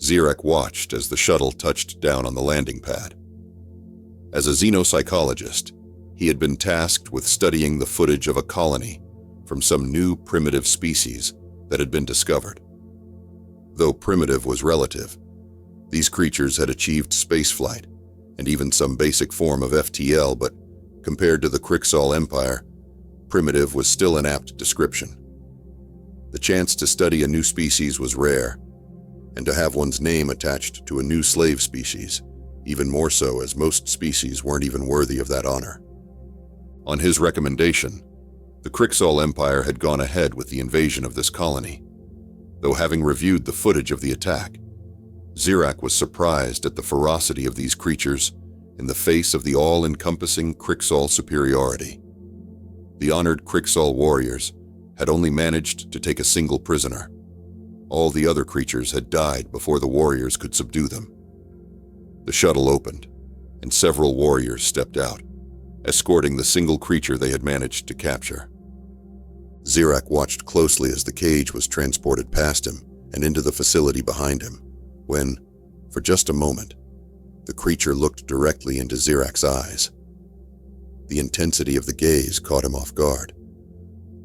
Zirek watched as the shuttle touched down on the landing pad. As a xenopsychologist, he had been tasked with studying the footage of a colony from some new primitive species that had been discovered. Though primitive was relative, these creatures had achieved spaceflight and even some basic form of FTL, but compared to the Qrixol Empire, primitive was still an apt description. The chance to study a new species was rare, and to have one's name attached to a new slave species, even more so as most species weren't even worthy of that honor. On his recommendation, the Qrixol Empire had gone ahead with the invasion of this colony, though having reviewed the footage of the attack, Zirek was surprised at the ferocity of these creatures in the face of the all-encompassing Qrixol superiority. The honored Qrixol warriors had only managed to take a single prisoner. All the other creatures had died before the warriors could subdue them. The shuttle opened, and several warriors stepped out, escorting the single creature they had managed to capture. Zirek watched closely as the cage was transported past him and into the facility behind him, when, for just a moment, the creature looked directly into Zirek's eyes. The intensity of the gaze caught him off guard.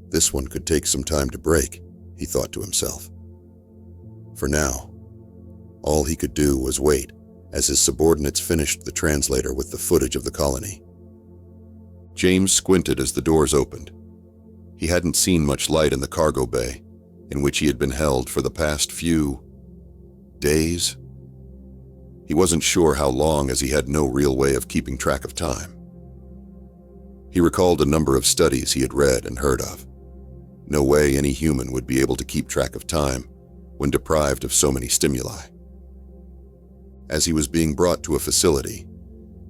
This one could take some time to break, he thought to himself. For now, all he could do was wait as his subordinates finished the translator with the footage of the colony. James squinted as the doors opened. He hadn't seen much light in the cargo bay, in which he had been held for the past few days. He wasn't sure how long, as he had no real way of keeping track of time. He recalled a number of studies he had read and heard of. No way any human would be able to keep track of time when deprived of so many stimuli. As he was being brought to a facility,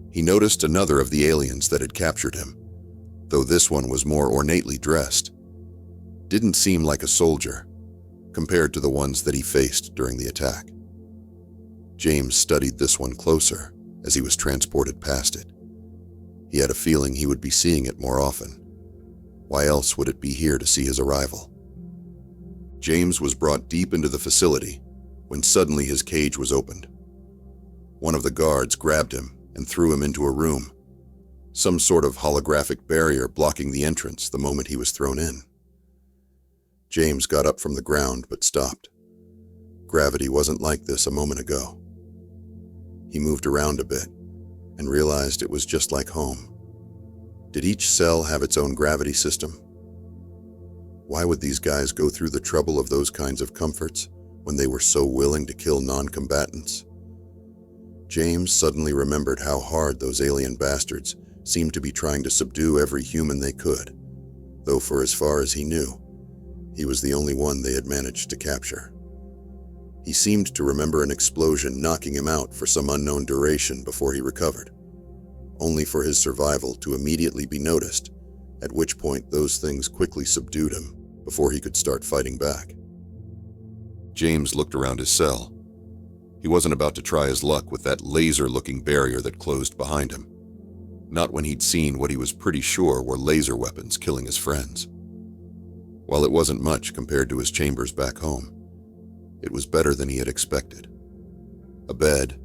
he noticed another of the aliens that had captured him, though this one was more ornately dressed. Didn't seem like a soldier, compared to the ones that he faced during the attack. James studied this one closer as he was transported past it. He had a feeling he would be seeing it more often. Why else would it be here to see his arrival? James was brought deep into the facility when suddenly his cage was opened. One of the guards grabbed him and threw him into a room, some sort of holographic barrier blocking the entrance the moment he was thrown in. James got up from the ground but stopped. Gravity wasn't like this a moment ago. He moved around a bit and realized it was just like home. Did each cell have its own gravity system? Why would these guys go through the trouble of those kinds of comforts when they were so willing to kill non-combatants? James suddenly remembered how hard those alien bastards seemed to be trying to subdue every human they could, though for as far as he knew, he was the only one they had managed to capture. He seemed to remember an explosion knocking him out for some unknown duration before he recovered, only for his survival to immediately be noticed, at which point those things quickly subdued him before he could start fighting back. James looked around his cell. He wasn't about to try his luck with that laser-looking barrier that closed behind him, not when he'd seen what he was pretty sure were laser weapons killing his friends. While it wasn't much compared to his chambers back home, it was better than he had expected. A bed,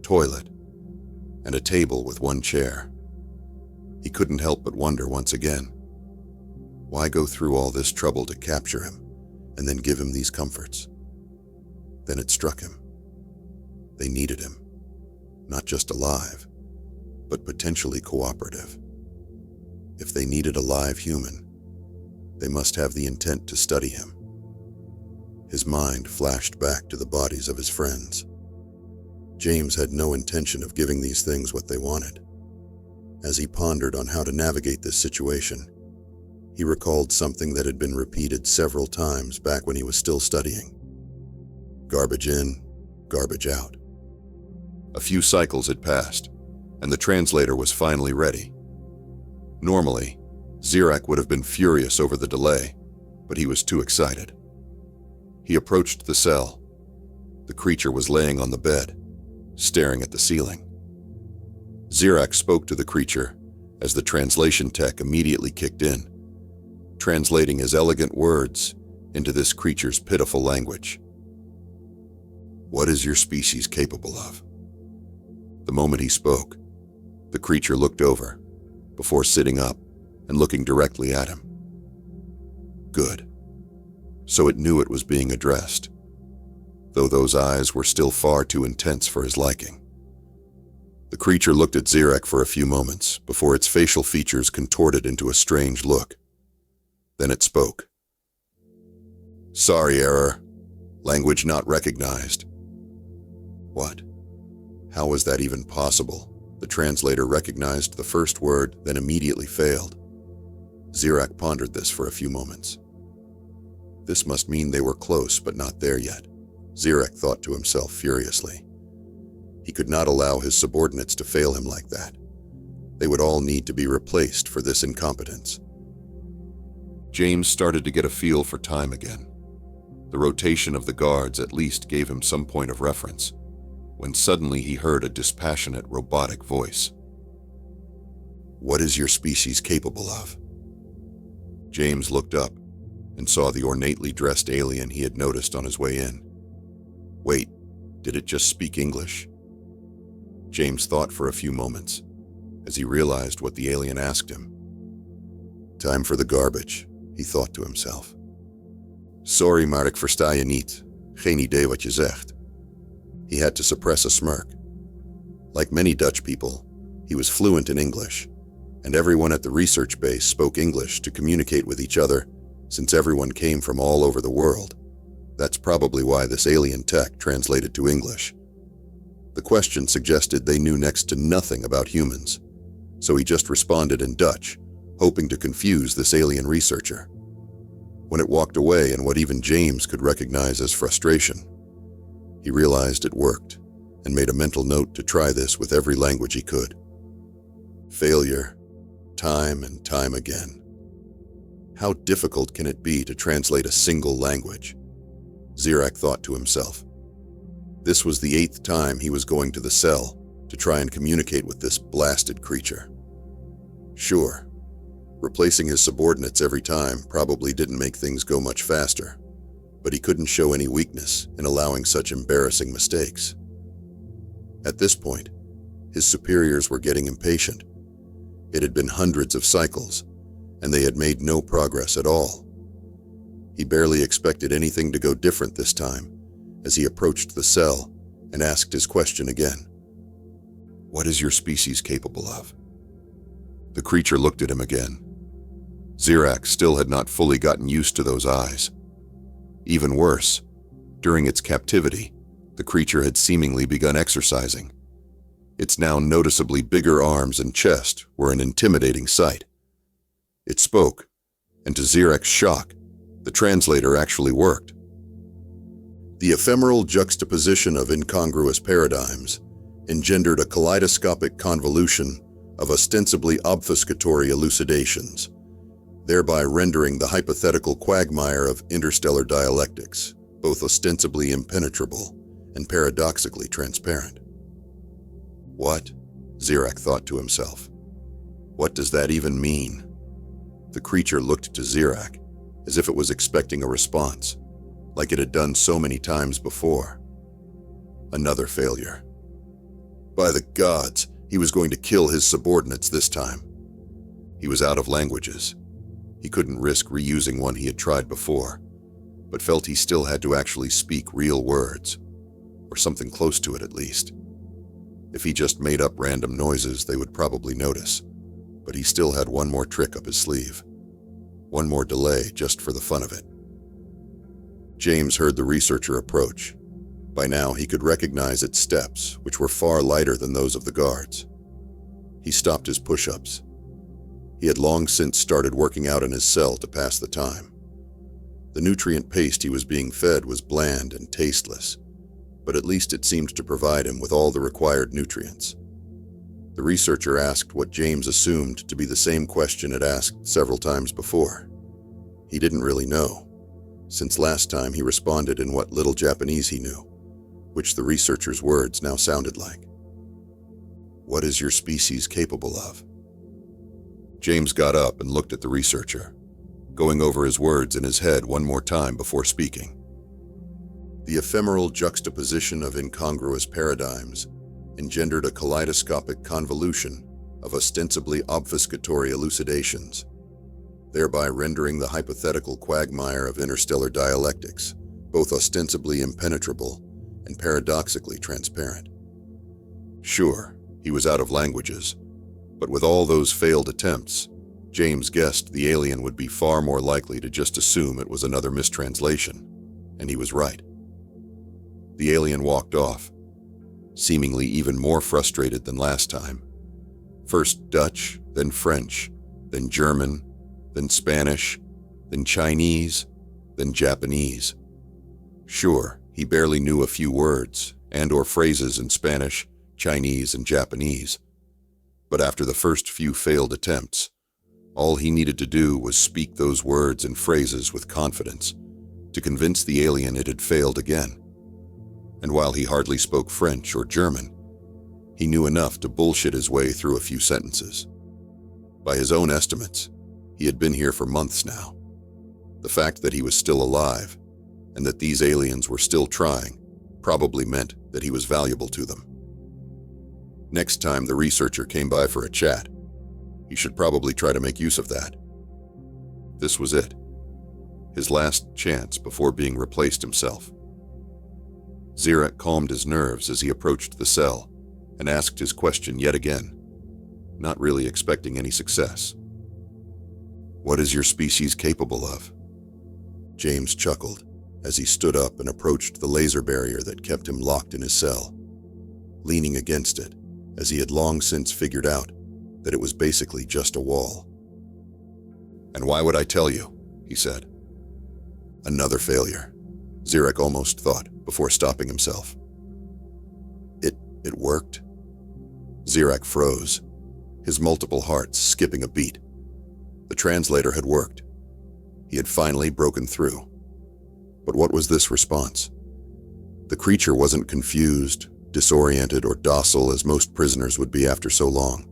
toilet, and a table with one chair. He couldn't help but wonder once again, why go through all this trouble to capture him and then give him these comforts? Then it struck him. They needed him, not just alive, but potentially cooperative. If they needed a live human, they must have the intent to study him. His mind flashed back to the bodies of his friends. James had no intention of giving these things what they wanted. As he pondered on how to navigate this situation, he recalled something that had been repeated several times back when he was still studying. Garbage in, garbage out. A few cycles had passed, and the translator was finally ready. Normally, Zirek would have been furious over the delay, but he was too excited. He approached the cell. The creature was laying on the bed, staring at the ceiling. Zirek spoke to the creature as the translation tech immediately kicked in, translating his elegant words into this creature's pitiful language. What is your species capable of? The moment he spoke, the creature looked over, before sitting up and looking directly at him. Good. So it knew it was being addressed, though those eyes were still far too intense for his liking. The creature looked at Xerac for a few moments before its facial features contorted into a strange look. Then it spoke. Sorry, error. Language not recognized. What? How was that even possible? The translator recognized the first word, then immediately failed. Xerac pondered this for a few moments. This must mean they were close, but not there yet, Xerac thought to himself furiously. He could not allow his subordinates to fail him like that. They would all need to be replaced for this incompetence. James started to get a feel for time again. The rotation of the guards at least gave him some point of reference, when suddenly he heard a dispassionate, robotic voice. What is your species capable of? James looked up and saw the ornately dressed alien he had noticed on his way in. Wait, did it just speak English? James thought for a few moments, as he realized what the alien asked him. Time for the garbage, he thought to himself. Sorry, maar ik versta je niet. Geen idee wat je zegt. He had to suppress a smirk. Like many Dutch people, he was fluent in English, and everyone at the research base spoke English to communicate with each other, since everyone came from all over the world. That's probably why this alien tech translated to English. The question suggested they knew next to nothing about humans, so he just responded in Dutch, hoping to confuse this alien researcher. When it walked away in what even James could recognize as frustration, he realized it worked and made a mental note to try this with every language he could. Failure, time and time again. How difficult can it be to translate a single language? Xerac thought to himself. This was the 8th time he was going to the cell to try and communicate with this blasted creature. Sure, replacing his subordinates every time probably didn't make things go much faster, but he couldn't show any weakness in allowing such embarrassing mistakes. At this point, his superiors were getting impatient. It had been hundreds of cycles, and they had made no progress at all. He barely expected anything to go different this time, as he approached the cell and asked his question again. What is your species capable of? The creature looked at him again. Xerac still had not fully gotten used to those eyes. Even worse, during its captivity, the creature had seemingly begun exercising. Its now noticeably bigger arms and chest were an intimidating sight. It spoke, and to Xerac's shock, the translator actually worked. The ephemeral juxtaposition of incongruous paradigms engendered a kaleidoscopic convolution of ostensibly obfuscatory elucidations, thereby rendering the hypothetical quagmire of interstellar dialectics both ostensibly impenetrable and paradoxically transparent. What? Xerac thought to himself. What does that even mean? The creature looked to Xerac as if it was expecting a response, like it had done so many times before. Another failure. By the gods, he was going to kill his subordinates this time. He was out of languages. He couldn't risk reusing one he had tried before, but felt he still had to actually speak real words, or something close to it at least. If he just made up random noises, they would probably notice, but he still had one more trick up his sleeve. One more delay just for the fun of it. James heard the researcher approach. By now, he could recognize its steps, which were far lighter than those of the guards. He stopped his push-ups. He had long since started working out in his cell to pass the time. The nutrient paste he was being fed was bland and tasteless, but at least it seemed to provide him with all the required nutrients. The researcher asked what James assumed to be the same question it asked several times before. He didn't really know, since last time he responded in what little Japanese he knew, which the researcher's words now sounded like. What is your species capable of? James got up and looked at the researcher, going over his words in his head one more time before speaking. The ephemeral juxtaposition of incongruous paradigms engendered a kaleidoscopic convolution of ostensibly obfuscatory elucidations, thereby rendering the hypothetical quagmire of interstellar dialectics both ostensibly impenetrable and paradoxically transparent. Sure, he was out of languages, but with all those failed attempts, James guessed the alien would be far more likely to just assume it was another mistranslation, and he was right. The alien walked off, seemingly even more frustrated than last time. First Dutch, then French, then German, then Spanish, then Chinese, then Japanese. Sure, he barely knew a few words and/or phrases in Spanish, Chinese, and Japanese. But after the first few failed attempts, all he needed to do was speak those words and phrases with confidence to convince the alien it had failed again. And while he hardly spoke French or German, he knew enough to bullshit his way through a few sentences. By his own estimates, he had been here for months now. The fact that he was still alive, and that these aliens were still trying, probably meant that he was valuable to them. Next time the researcher came by for a chat, he should probably try to make use of that. This was it. His last chance before being replaced himself. Zirek calmed his nerves as he approached the cell and asked his question yet again, not really expecting any success. "What is your species capable of?" James chuckled as he stood up and approached the laser barrier that kept him locked in his cell, leaning against it, as he had long since figured out that it was basically just a wall. "And why would I tell you?" he said. Another failure, Zirek almost thought before stopping himself. It worked? Zirek froze, his multiple hearts skipping a beat. The translator had worked. He had finally broken through. But what was this response? The creature wasn't confused, disoriented, or docile as most prisoners would be after so long.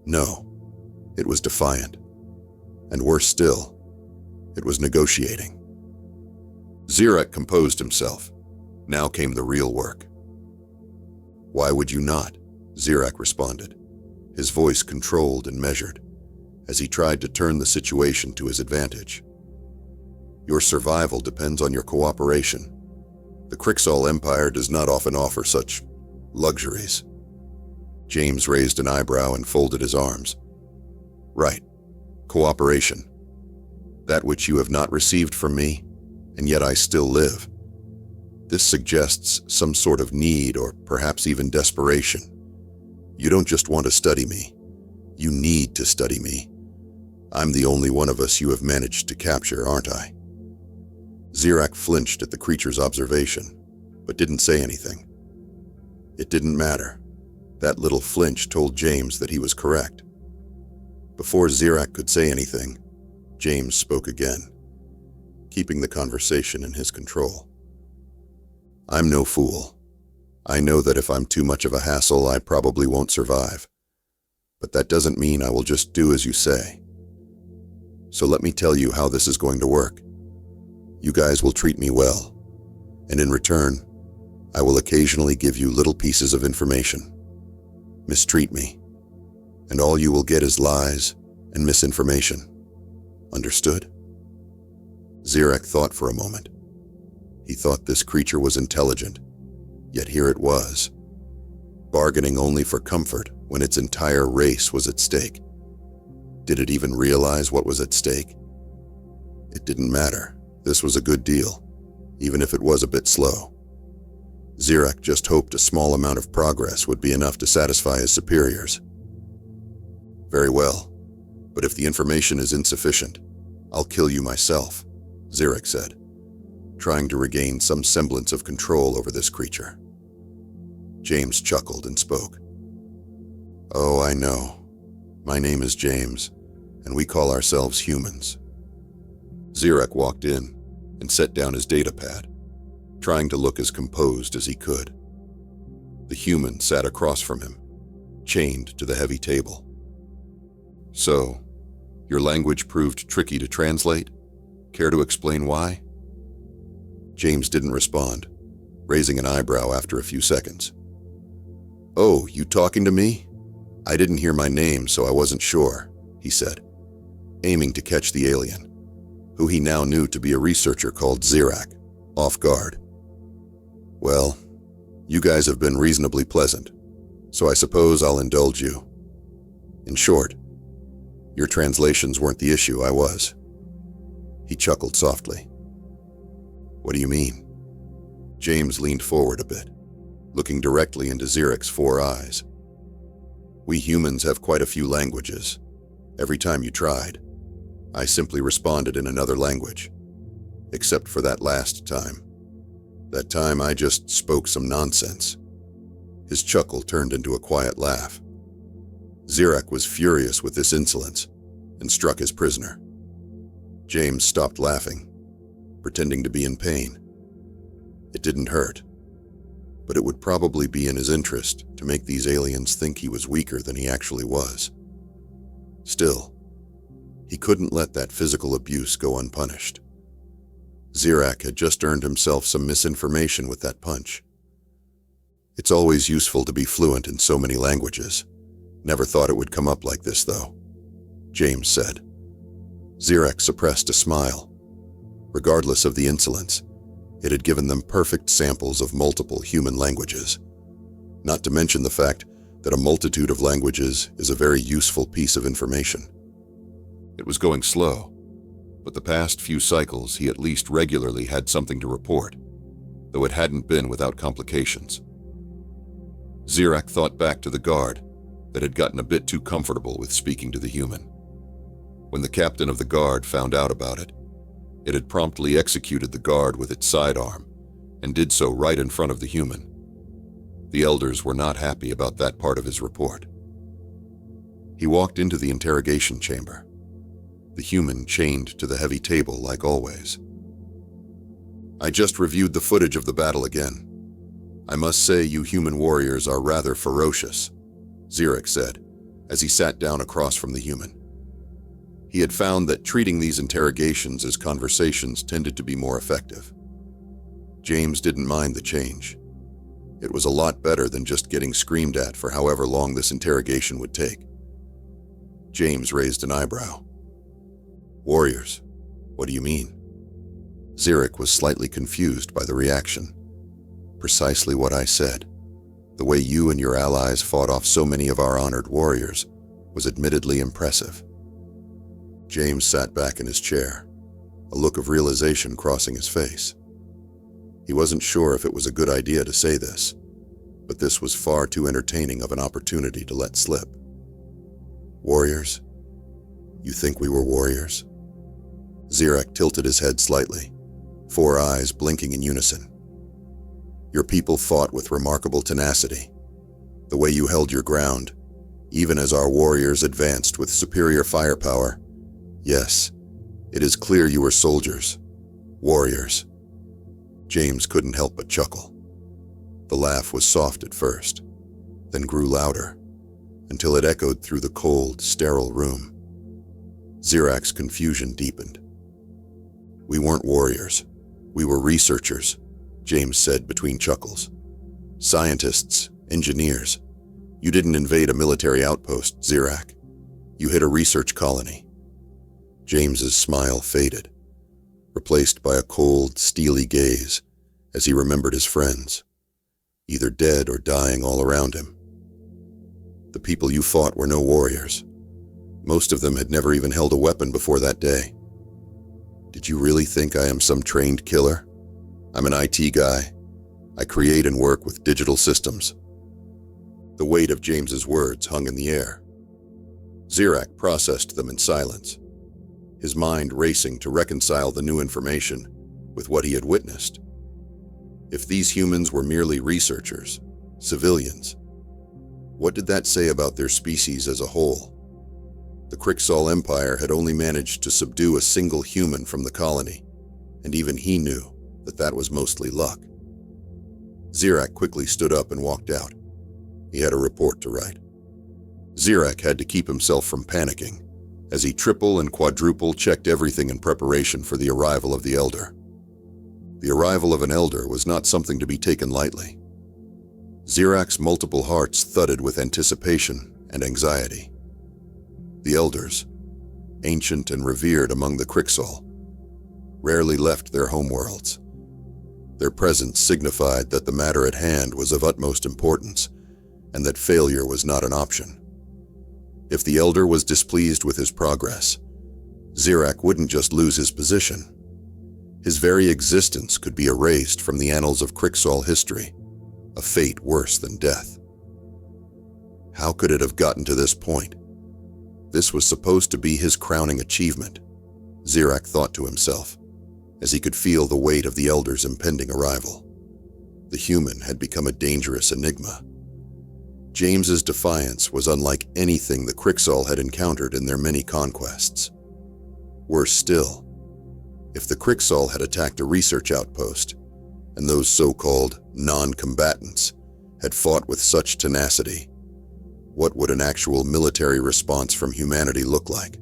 No, it was defiant. And worse still, it was negotiating. Zirek composed himself. Now came the real work. "Why would you not?" Zirek responded, his voice controlled and measured, as he tried to turn the situation to his advantage. "Your survival depends on your cooperation. The Qrixol Empire does not often offer such luxuries." James raised an eyebrow and folded his arms. "Right, cooperation. That which you have not received from me, and yet I still live. This suggests some sort of need or perhaps even desperation. You don't just want to study me. You need to study me. I'm the only one of us you have managed to capture, aren't I?" Zirek flinched at the creature's observation, but didn't say anything. It didn't matter. That little flinch told James that he was correct. Before Zirek could say anything, James spoke again, keeping the conversation in his control. "I'm no fool. I know that if I'm too much of a hassle, I probably won't survive. But that doesn't mean I will just do as you say. So let me tell you how this is going to work. You guys will treat me well, and in return, I will occasionally give you little pieces of information. Mistreat me, and all you will get is lies and misinformation. Understood?" Zirek thought for a moment. He thought this creature was intelligent, yet here it was, bargaining only for comfort when its entire race was at stake. Did it even realize what was at stake? It didn't matter. This was a good deal, even if it was a bit slow. Zirek just hoped a small amount of progress would be enough to satisfy his superiors. "Very well, but if the information is insufficient, I'll kill you myself," Zirek said, trying to regain some semblance of control over this creature. James chuckled and spoke. "Oh, I know. My name is James, and we call ourselves humans." Zirek walked in and set down his datapad, trying to look as composed as he could. The human sat across from him, chained to the heavy table. "So, your language proved tricky to translate? Care to explain why?" James didn't respond, raising an eyebrow after a few seconds. "Oh, you talking to me? I didn't hear my name, so I wasn't sure," he said, aiming to catch the alien, who he now knew to be a researcher called Xirak, off guard. "Well, you guys have been reasonably pleasant, so I suppose I'll indulge you. In short, your translations weren't the issue, I was." He chuckled softly. "What do you mean?" James leaned forward a bit, looking directly into Xirak's 4 eyes. "We humans have quite a few languages. Every time you tried, I simply responded in another language. Except for that last time. That time I just spoke some nonsense." His chuckle turned into a quiet laugh. Xirak was furious with this insolence and struck his prisoner. James stopped laughing, pretending to be in pain. It didn't hurt, but it would probably be in his interest to make these aliens think he was weaker than he actually was. Still, he couldn't let that physical abuse go unpunished. Xirak had just earned himself some misinformation with that punch. "It's always useful to be fluent in so many languages. Never thought it would come up like this, though," James said. Xirak suppressed a smile. Regardless of the insolence, it had given them perfect samples of multiple human languages. Not to mention the fact that a multitude of languages is a very useful piece of information. It was going slow, but the past few cycles he at least regularly had something to report, though it hadn't been without complications. Xirak thought back to the guard that had gotten a bit too comfortable with speaking to the human. When the captain of the guard found out about it, it had promptly executed the guard with its sidearm, and did so right in front of the human. The elders were not happy about that part of his report. He walked into the interrogation chamber, the human chained to the heavy table like always. "I just reviewed the footage of the battle again. I must say you human warriors are rather ferocious," Xirak said, as he sat down across from the human. He had found that treating these interrogations as conversations tended to be more effective. James didn't mind the change. It was a lot better than just getting screamed at for however long this interrogation would take. James raised an eyebrow. "Warriors, what do you mean?" Xirak was slightly confused by the reaction. "Precisely what I said. The way you and your allies fought off so many of our honored warriors was admittedly impressive." James sat back in his chair, a look of realization crossing his face. He wasn't sure if it was a good idea to say this, but this was far too entertaining of an opportunity to let slip. "Warriors? You think we were warriors?" Xirak tilted his head slightly, 4 eyes blinking in unison. "Your people fought with remarkable tenacity. The way you held your ground, even as our warriors advanced with superior firepower. Yes, it is clear you were soldiers, warriors." James couldn't help but chuckle. The laugh was soft at first, then grew louder, until it echoed through the cold, sterile room. Xirak's confusion deepened. "We weren't warriors. We were researchers," James said between chuckles. "Scientists, engineers. You didn't invade a military outpost, Xirak. You hit a research colony." James's smile faded, replaced by a cold, steely gaze as he remembered his friends, either dead or dying all around him. "The people you fought were no warriors. Most of them had never even held a weapon before that day. Did you really think I am some trained killer? I'm an IT guy. I create and work with digital systems." The weight of James's words hung in the air. Xirak processed them in silence, his mind racing to reconcile the new information with what he had witnessed. If these humans were merely researchers, civilians, what did that say about their species as a whole? The Qrixol Empire had only managed to subdue a single human from the colony, and even he knew that that was mostly luck. Xirak quickly stood up and walked out. He had a report to write. Xirak had to keep himself from panicking, as he triple and quadruple checked everything in preparation for the arrival of the Elder. The arrival of an elder was not something to be taken lightly. Zirak's multiple hearts thudded with anticipation and anxiety. The elders, ancient and revered among the Qrixol, rarely left their homeworlds. Their presence signified that the matter at hand was of utmost importance and that failure was not an option. If the elder was displeased with his progress, Zirak wouldn't just lose his position. His very existence could be erased from the annals of Qrixol history, a fate worse than death. How could it have gotten to this point? This was supposed to be his crowning achievement, Zirak thought to himself, as he could feel the weight of the elder's impending arrival. The human had become a dangerous enigma. James's defiance was unlike anything the Qrixol had encountered in their many conquests. Worse still, if the Qrixol had attacked a research outpost, and those so-called non-combatants had fought with such tenacity, what would an actual military response from humanity look like?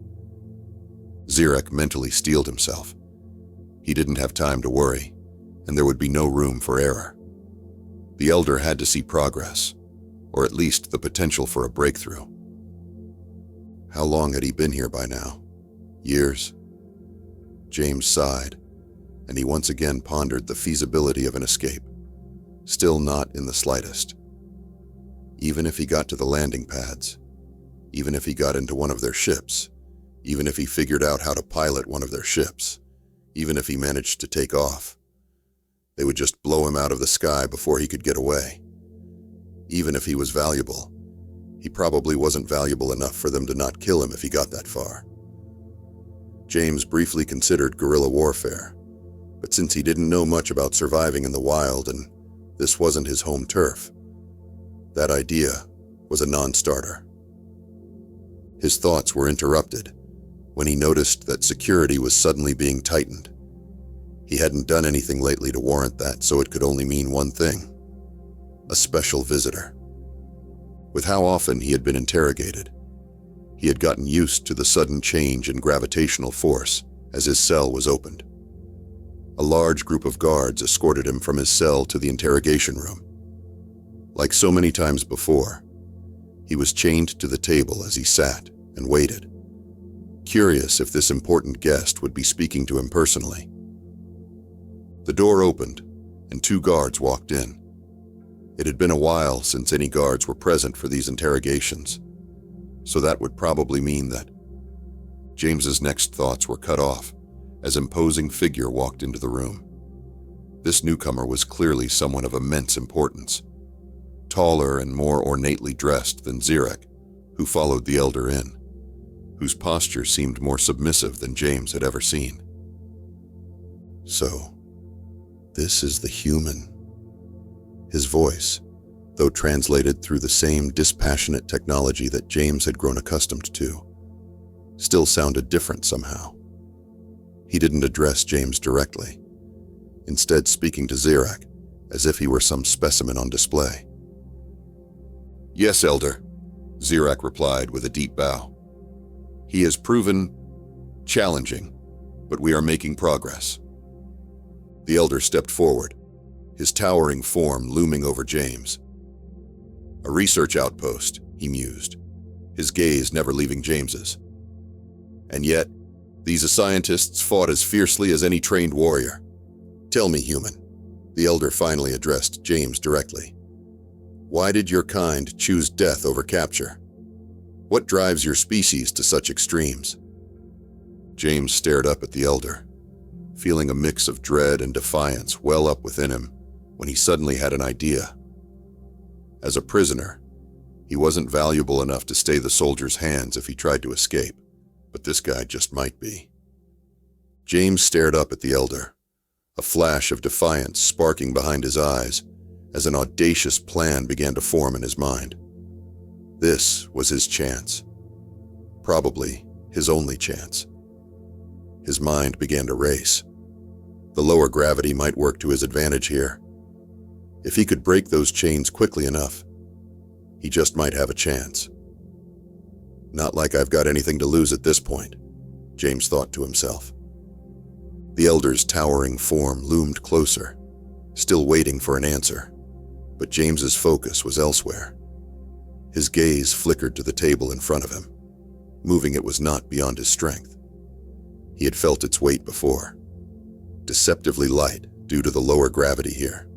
Zirak mentally steeled himself. He didn't have time to worry, and there would be no room for error. The elder had to see progress, or at least the potential for a breakthrough. How long had he been here by now? Years? James sighed, and he once again pondered the feasibility of an escape. Still not in the slightest. Even if he got to the landing pads, even if he got into one of their ships, even if he figured out how to pilot one of their ships, even if he managed to take off, they would just blow him out of the sky before he could get away. Even if he was valuable, he probably wasn't valuable enough for them to not kill him if he got that far. James briefly considered guerrilla warfare, but since he didn't know much about surviving in the wild and this wasn't his home turf, that idea was a non-starter. His thoughts were interrupted when he noticed that security was suddenly being tightened. He hadn't done anything lately to warrant that, so it could only mean one thing: a special visitor. With how often he had been interrogated, he had gotten used to the sudden change in gravitational force as his cell was opened. A large group of guards escorted him from his cell to the interrogation room. Like so many times before, he was chained to the table as he sat and waited, curious if this important guest would be speaking to him personally. The door opened, and 2 guards walked in. It had been a while since any guards were present for these interrogations, so that would probably mean that James's next thoughts were cut off as an imposing figure walked into the room. This newcomer was clearly someone of immense importance, taller and more ornately dressed than Zirak, who followed the elder in, whose posture seemed more submissive than James had ever seen. So, this is the human. His voice, though translated through the same dispassionate technology that James had grown accustomed to, still sounded different somehow. He didn't address James directly, instead speaking to Zirak as if he were some specimen on display. "Yes, Elder," Zirak replied with a deep bow. "He has proven challenging, but we are making progress." The elder stepped forward, his towering form looming over James. "A research outpost," he mused, his gaze never leaving James's. "And yet, these scientists fought as fiercely as any trained warrior. Tell me, human," the elder finally addressed James directly. "Why did your kind choose death over capture? What drives your species to such extremes?" James stared up at the elder, feeling a mix of dread and defiance well up within him when he suddenly had an idea. As a prisoner, he wasn't valuable enough to stay the soldiers' hands if he tried to escape, but this guy just might be. James stared up at the elder, a flash of defiance sparking behind his eyes as an audacious plan began to form in his mind. This was his chance. Probably his only chance. His mind began to race. The lower gravity might work to his advantage here. If he could break those chains quickly enough, he just might have a chance. Not like I've got anything to lose at this point, James thought to himself. The Elder's towering form loomed closer, still waiting for an answer, but James's focus was elsewhere. His gaze flickered to the table in front of him. Moving it was not beyond his strength. He had felt its weight before, deceptively light due to the lower gravity here.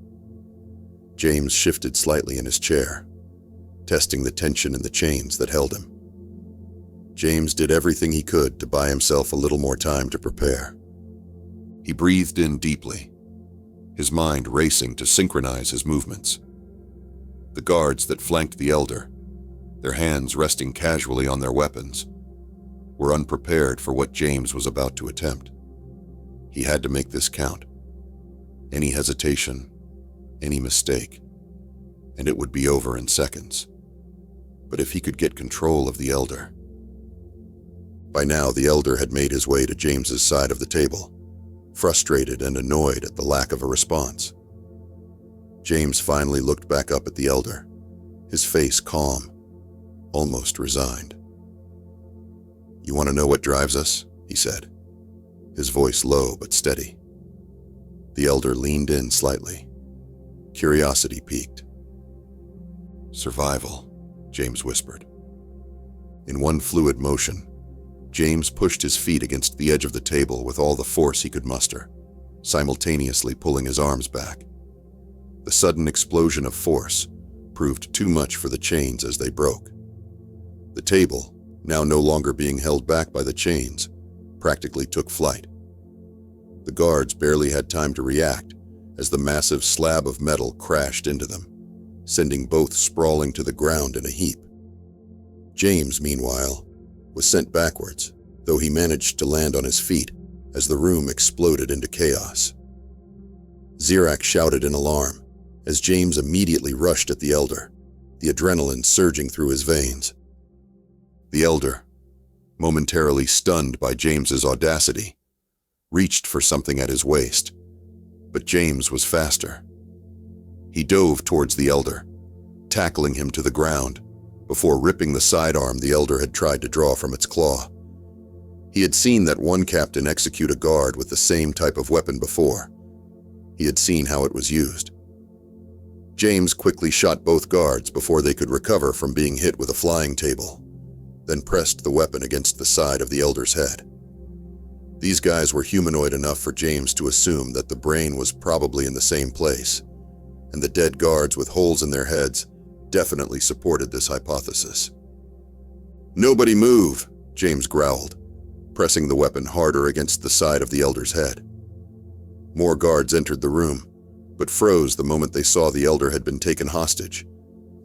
James shifted slightly in his chair, testing the tension in the chains that held him. James did everything he could to buy himself a little more time to prepare. He breathed in deeply, his mind racing to synchronize his movements. The guards that flanked the Elder, their hands resting casually on their weapons, were unprepared for what James was about to attempt. He had to make this count. Any hesitation, any mistake, and it would be over in seconds. But if he could get control of the Elder... By now, the Elder had made his way to James's side of the table, frustrated and annoyed at the lack of a response. James finally looked back up at the Elder, his face calm, almost resigned. "You want to know what drives us?" he said, his voice low but steady. The Elder leaned in slightly. Curiosity piqued. "Survival," James whispered. In one fluid motion, James pushed his feet against the edge of the table with all the force he could muster, simultaneously pulling his arms back. The sudden explosion of force proved too much for the chains as they broke. The table, now no longer being held back by the chains, practically took flight. The guards barely had time to react as the massive slab of metal crashed into them, sending both sprawling to the ground in a heap. James, meanwhile, was sent backwards, though he managed to land on his feet as the room exploded into chaos. Zirak shouted in alarm as James immediately rushed at the Elder, the adrenaline surging through his veins. The Elder, momentarily stunned by James's audacity, reached for something at his waist, but James was faster. He dove towards the Elder, tackling him to the ground, before ripping the sidearm the Elder had tried to draw from its claw. He had seen that one captain execute a guard with the same type of weapon before. He had seen how it was used. James quickly shot both guards before they could recover from being hit with a flying table, then pressed the weapon against the side of the Elder's head. These guys were humanoid enough for James to assume that the brain was probably in the same place, and the dead guards with holes in their heads definitely supported this hypothesis. "Nobody move," James growled, pressing the weapon harder against the side of the Elder's head. More guards entered the room, but froze the moment they saw the Elder had been taken hostage,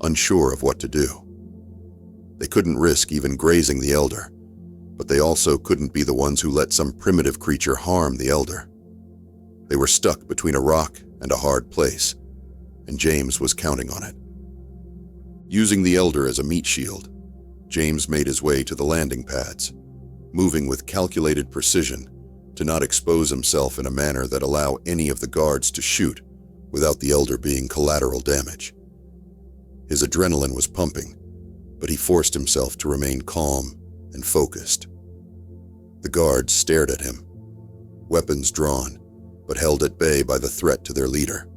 unsure of what to do. They couldn't risk even grazing the Elder, but they also couldn't be the ones who let some primitive creature harm the Elder. They were stuck between a rock and a hard place, and James was counting on it. Using the Elder as a meat shield, James made his way to the landing pads, moving with calculated precision to not expose himself in a manner that allow any of the guards to shoot without the Elder being collateral damage. His adrenaline was pumping, but he forced himself to remain calm and focused. The guards stared at him, weapons drawn, but held at bay by the threat to their leader.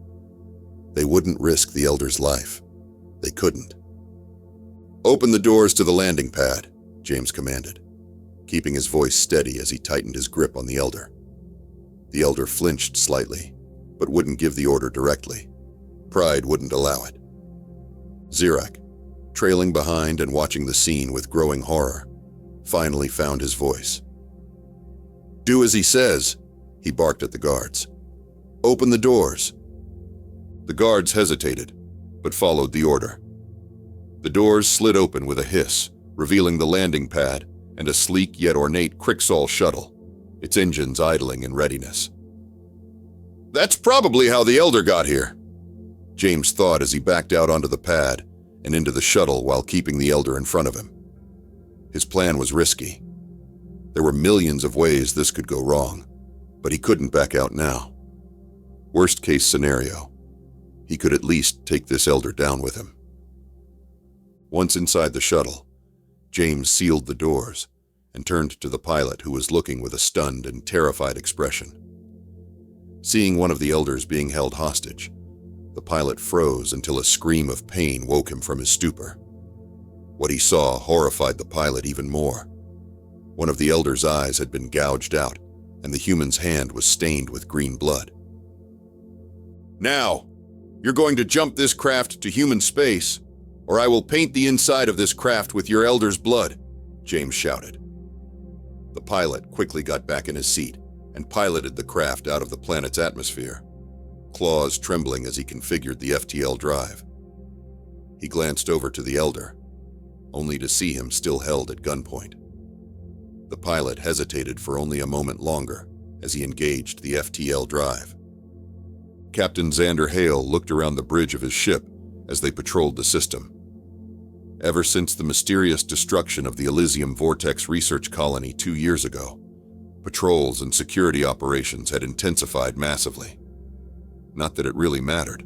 They wouldn't risk the Elder's life. They couldn't. "Open the doors to the landing pad," James commanded, keeping his voice steady as he tightened his grip on the Elder. The Elder flinched slightly, but wouldn't give the order directly. Pride wouldn't allow it. Zirak, trailing behind and watching the scene with growing horror, finally found his voice. "Do as he says," he barked at the guards. "Open the doors." The guards hesitated, but followed the order. The doors slid open with a hiss, revealing the landing pad and a sleek yet ornate Qrixol shuttle, its engines idling in readiness. "That's probably how the Elder got here," James thought as he backed out onto the pad and into the shuttle while keeping the Elder in front of him. His plan was risky. There were millions of ways this could go wrong, but he couldn't back out now. Worst case scenario, he could at least take this Elder down with him. Once inside the shuttle, James sealed the doors and turned to the pilot, who was looking with a stunned and terrified expression. Seeing one of the elders being held hostage, the pilot froze until a scream of pain woke him from his stupor. What he saw horrified the pilot even more. One of the elder's eyes had been gouged out, and the human's hand was stained with green blood. "Now, you're going to jump this craft to human space, or I will paint the inside of this craft with your elder's blood," James shouted. The pilot quickly got back in his seat and piloted the craft out of the planet's atmosphere, claws trembling as he configured the FTL drive. He glanced over to the elder, only to see him still held at gunpoint. The pilot hesitated for only a moment longer as he engaged the FTL drive. Captain Xander Hale looked around the bridge of his ship as they patrolled the system. Ever since the mysterious destruction of the Elysium Vortex research colony 2 years ago, patrols and security operations had intensified massively. Not that it really mattered.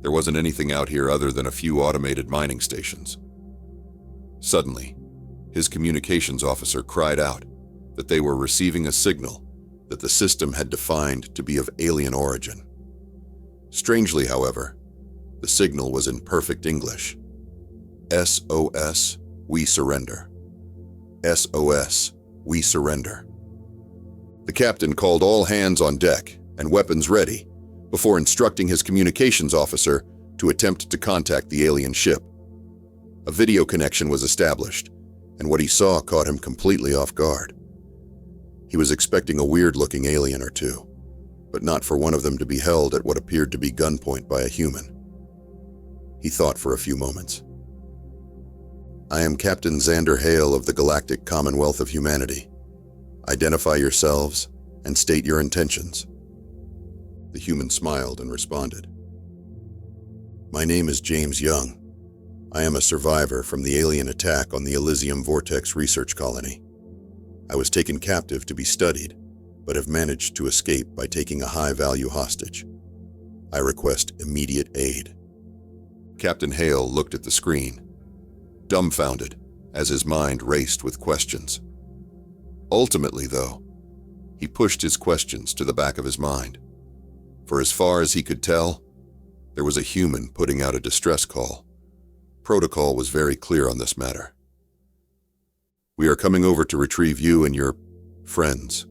There wasn't anything out here other than a few automated mining stations. Suddenly, his communications officer cried out that they were receiving a signal that the system had defined to be of alien origin. Strangely, however, the signal was in perfect English. SOS, we surrender. SOS, we surrender. The captain called all hands on deck and weapons ready before instructing his communications officer to attempt to contact the alien ship. A video connection was established, and what he saw caught him completely off guard. He was expecting a weird-looking alien or two, but not for one of them to be held at what appeared to be gunpoint by a human. He thought for a few moments. "I am Captain Xander Hale of the Galactic Commonwealth of Humanity. Identify yourselves and state your intentions." The human smiled and responded. "My name is James Young. I am a survivor from the alien attack on the Elysium Vortex research colony. I was taken captive to be studied, but have managed to escape by taking a high-value hostage. I request immediate aid." Captain Hale looked at the screen, dumbfounded as his mind raced with questions. Ultimately, though, he pushed his questions to the back of his mind. For as far as he could tell, there was a human putting out a distress call. Protocol was very clear on this matter. "We are coming over to retrieve you and your friends.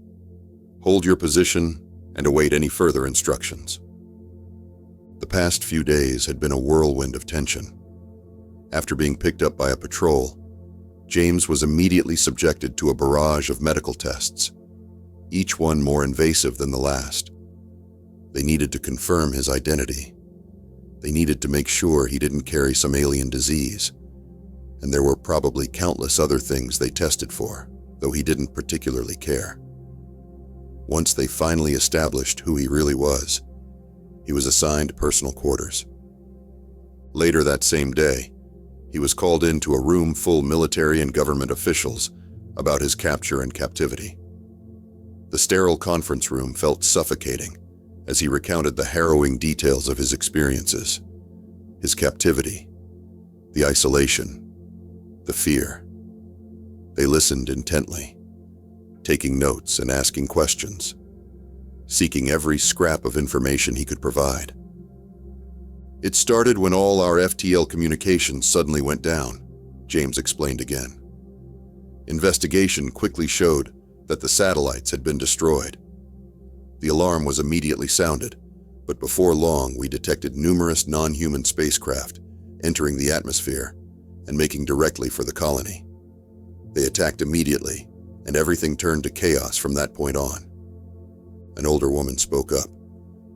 Hold your position and await any further instructions." The past few days had been a whirlwind of tension. After being picked up by a patrol, James was immediately subjected to a barrage of medical tests, each one more invasive than the last. They needed to confirm his identity. They needed to make sure he didn't carry some alien disease, and there were probably countless other things they tested for, though he didn't particularly care. Once they finally established who he really was, he was assigned personal quarters. Later that same day, he was called into a room full of military and government officials about his capture and captivity. The sterile conference room felt suffocating as he recounted the harrowing details of his experiences, his captivity, the isolation, the fear. They listened intently, taking notes and asking questions, seeking every scrap of information he could provide. "It started when all our FTL communications suddenly went down," James explained again. "Investigation quickly showed that the satellites had been destroyed. The alarm was immediately sounded, but before long we detected numerous non-human spacecraft entering the atmosphere and making directly for the colony. They attacked immediately, and everything turned to chaos from that point on." An older woman spoke up,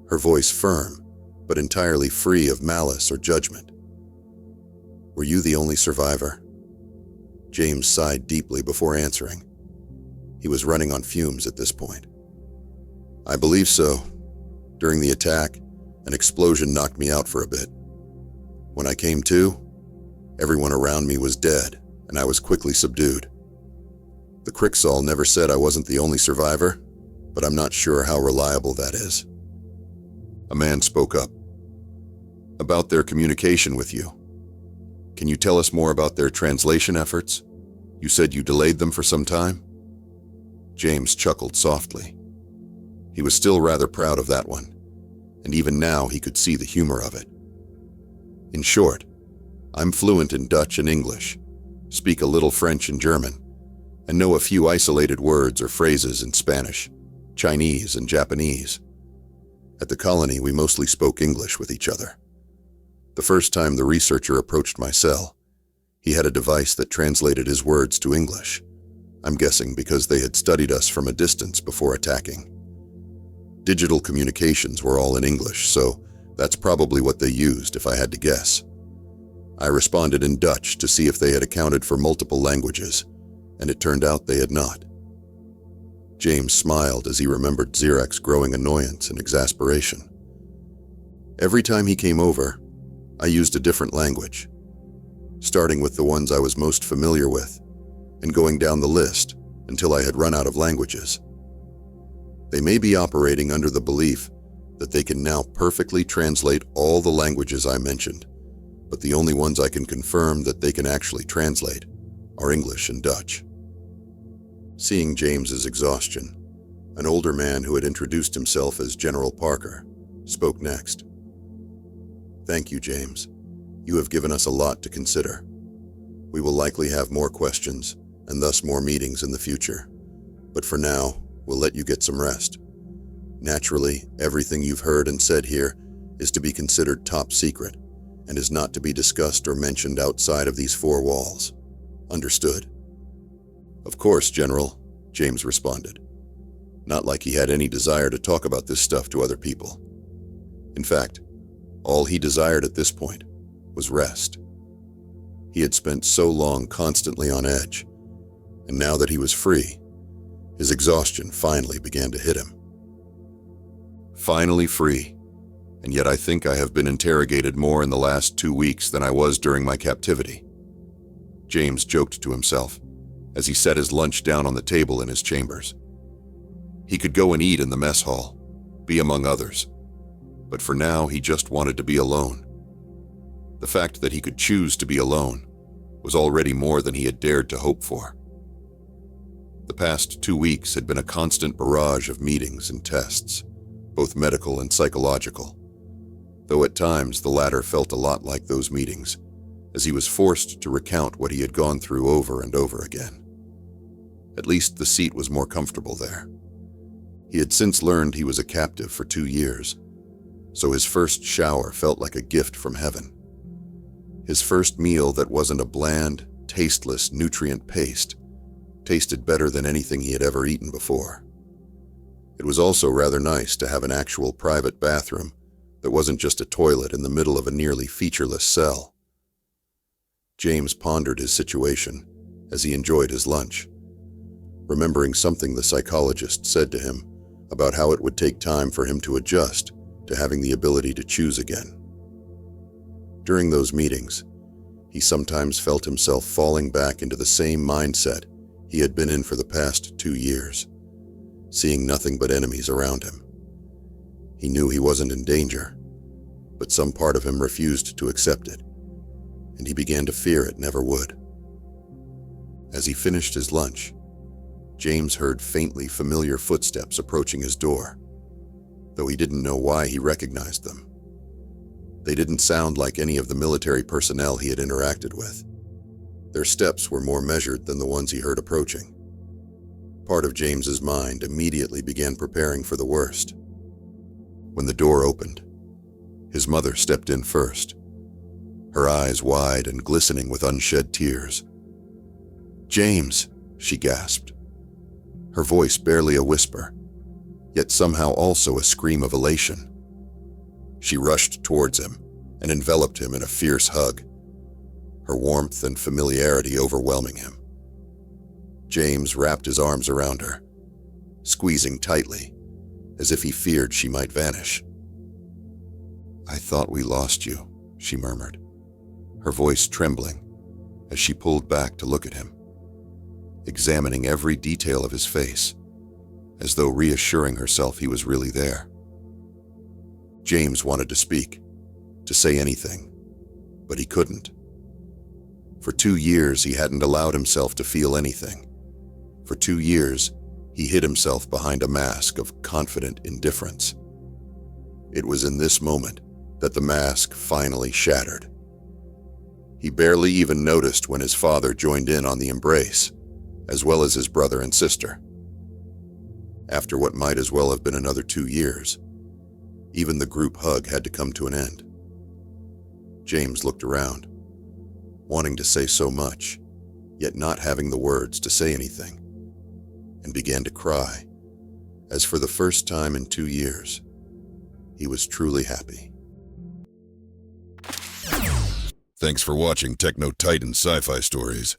her voice firm, but entirely free of malice or judgment. "Were you the only survivor?" James sighed deeply before answering. He was running on fumes at this point. "I believe so. During the attack, an explosion knocked me out for a bit. When I came to, everyone around me was dead, and I was quickly subdued. The Qrixol never said I wasn't the only survivor, but I'm not sure how reliable that is." A man spoke up. "About their communication with you. Can you tell us more about their translation efforts? You said you delayed them for some time?" James chuckled softly. He was still rather proud of that one, and even now he could see the humor of it. In short, I'm fluent in Dutch and English, speak a little French and German, and know a few isolated words or phrases in Spanish, Chinese, and Japanese. At the colony, we mostly spoke English with each other. The first time the researcher approached my cell, he had a device that translated his words to English. I'm guessing because they had studied us from a distance before attacking. Digital communications were all in English, so that's probably what they used if I had to guess. I responded in Dutch to see if they had accounted for multiple languages, and it turned out they had not. James smiled as he remembered Zirek's growing annoyance and exasperation. Every time he came over, I used a different language, starting with the ones I was most familiar with, and going down the list until I had run out of languages. They may be operating under the belief that they can now perfectly translate all the languages I mentioned, but the only ones I can confirm that they can actually translate are English and Dutch. Seeing James's exhaustion, an older man who had introduced himself as General Parker spoke next. "Thank you, James. You have given us a lot to consider. We will likely have more questions and thus more meetings in the future. But for now, we'll let you get some rest. Naturally, everything you've heard and said here is to be considered top secret and is not to be discussed or mentioned outside of these four walls. Understood?" "Of course, General," James responded, not like he had any desire to talk about this stuff to other people. In fact, all he desired at this point was rest. He had spent so long constantly on edge, and now that he was free, his exhaustion finally began to hit him. Finally free, and yet I think I have been interrogated more in the last 2 weeks than I was during my captivity, James joked to himself as he set his lunch down on the table in his chambers. He could go and eat in the mess hall, be among others, but for now he just wanted to be alone. The fact that he could choose to be alone was already more than he had dared to hope for. The past 2 weeks had been a constant barrage of meetings and tests, both medical and psychological, though at times the latter felt a lot like those meetings, as he was forced to recount what he had gone through over and over again. At least the seat was more comfortable there. He had since learned he was a captive for 2 years, so his first shower felt like a gift from heaven. His first meal that wasn't a bland, tasteless nutrient paste tasted better than anything he had ever eaten before. It was also rather nice to have an actual private bathroom that wasn't just a toilet in the middle of a nearly featureless cell. James pondered his situation as he enjoyed his lunch, remembering something the psychologist said to him about how it would take time for him to adjust to having the ability to choose again. During those meetings, he sometimes felt himself falling back into the same mindset he had been in for the past 2 years, seeing nothing but enemies around him. He knew he wasn't in danger, but some part of him refused to accept it, and he began to fear it never would. As he finished his lunch, James heard faintly familiar footsteps approaching his door, though he didn't know why he recognized them. They didn't sound like any of the military personnel he had interacted with. Their steps were more measured than the ones he heard approaching. Part of James's mind immediately began preparing for the worst. When the door opened, his mother stepped in first, her eyes wide and glistening with unshed tears. "James," she gasped, her voice barely a whisper, yet somehow also a scream of elation. She rushed towards him and enveloped him in a fierce hug, her warmth and familiarity overwhelming him. James wrapped his arms around her, squeezing tightly, as if he feared she might vanish. "I thought we lost you," she murmured, her voice trembling as she pulled back to look at him, examining every detail of his face, as though reassuring herself he was really there. James wanted to speak, to say anything, but he couldn't. For 2 years, he hadn't allowed himself to feel anything. For 2 years, He hid himself behind a mask of confident indifference. It was in this moment that the mask finally shattered. He barely even noticed when his father joined in on the embrace, as well as his brother and sister. After what might as well have been another 2 years, even the group hug had to come to an end. James looked around, wanting to say so much, yet not having the words to say anything, and began to cry, as for the first time in 2 years, he was truly happy. Thanks for watching Techno Titan Sci-Fi Stories.